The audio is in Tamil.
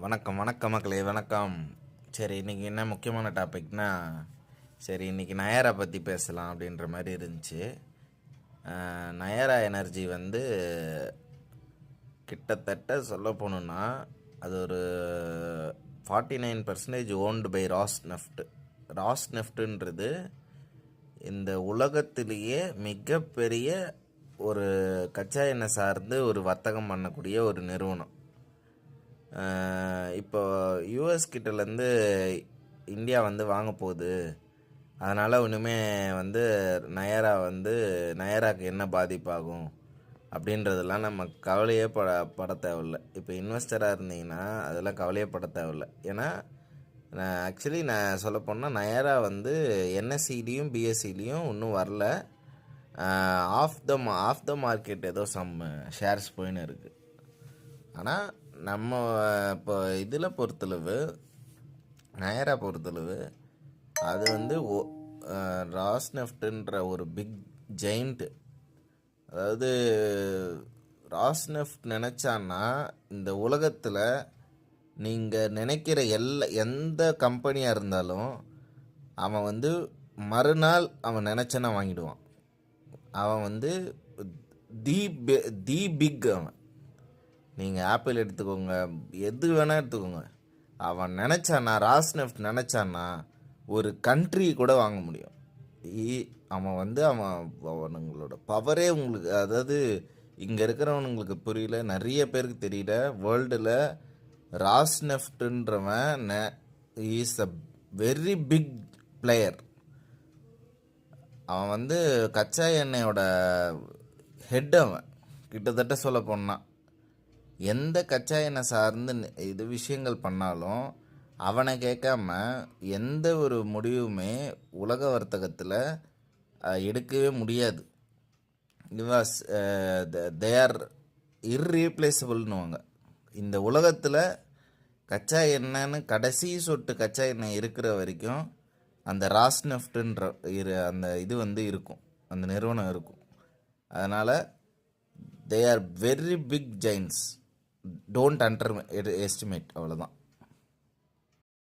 வணக்கம் வணக்கம் மக்களே வணக்கம். சரி, இன்றைக்கி என்ன முக்கியமான டாபிக்னா, சரி இன்றைக்கி நயாரா பற்றி பேசலாம் அப்படின்ற மாதிரி இருந்துச்சு. நயாரா எனர்ஜி வந்து கிட்டத்தட்ட சொல்ல போகணுன்னா அது ஒரு 49% ஓன்டு பை ராஸ்நெஃப்ட். ராஸ்நெஃப்ட்டுன்றது இந்த உலகத்திலேயே மிகப்பெரிய ஒரு கச்சா எண்ணெய் சார்ந்து ஒரு வர்த்தகம் பண்ணக்கூடிய ஒரு நிறுவனம். இப்போ யூஎஸ் கிட்டேருந்து இந்தியா வந்து வாங்க போகுது. அதனால் ஒன்றுமே வந்து நயாராக்கு என்ன பாதிப்பாகும் அப்படின்றதெல்லாம் நம்ம கவலையே பட தேவையில்லை. இப்போ இன்வெஸ்டராக இருந்தீங்கன்னா அதெல்லாம் கவலையே பட தேவையில்லை. ஏன்னா நான் சொல்லப்போனால் நயாரா வந்து என்எஸ்சிலையும் பிஎஸ்சிலையும் இன்னும் வரல. ஆஃப் த மார்க்கெட் ஏதோ சம் ஷேர்ஸ் போயின்னு இருக்குது. ஆனால் நம்ம இப்போ இதில் பொறுத்தளவு, நயாரா பொறுத்தளவு அது வந்து ராஸ்நெஃப்ட்ன்ற ஒரு பிக் ஜெயிண்ட். அதாவது ராஸ்நெஃப்ட் நினச்சான்னா இந்த உலகத்தில் நீங்கள் நினைக்கிற எந்த கம்பெனியாக இருந்தாலும் அவன் வந்து மறுநாள் அவன் நினச்சனா வாங்கிடுவான். அவன் வந்து தி பிக். அவன் நீங்கள் ஆப்பிள் எடுத்துக்கோங்க, எது வேணால் எடுத்துக்கோங்க, அவன் நினச்சான்னா, ராஸ்நெஃப்ட் நினச்சான்னா ஒரு கண்ட்ரி கூட வாங்க முடியும். அவன் வந்து அவனுங்களோட பவரே உங்களுக்கு, அதாவது இங்கே இருக்கிறவனுங்களுக்கு புரியல, நிறைய பேருக்கு தெரியல. வேர்ல்டில் ராஸ்நெஃப்ட்ன்றவன் is a very big player. அவன் வந்து கச்சா எண்ணெயோட ஹெட். அவன் கிட்டத்தட்ட சொல்ல போனான் எந்த கச்சா எண்ணெய் சார்ந்து இது விஷயங்கள் பண்ணாலும் அவனை கேட்காம எந்த ஒரு முடிவுமே உலக வர்த்தகத்தில் எடுக்கவே முடியாது. தே ஆர் இர்ரீப்ளேசபிள்னுவாங்க. இந்த உலகத்தில் கச்சா எண்ணெய்னு கடைசி சொட்டு கச்சா எண்ணெய் இருக்கிற வரைக்கும் அந்த ராஸ்நெஃப்ட்ன்ற அந்த இது வந்து இருக்கும், அந்த நிறுவனம் இருக்கும். அதனால் they are very big giants. Don't underestimate. அவ்வளோதான்.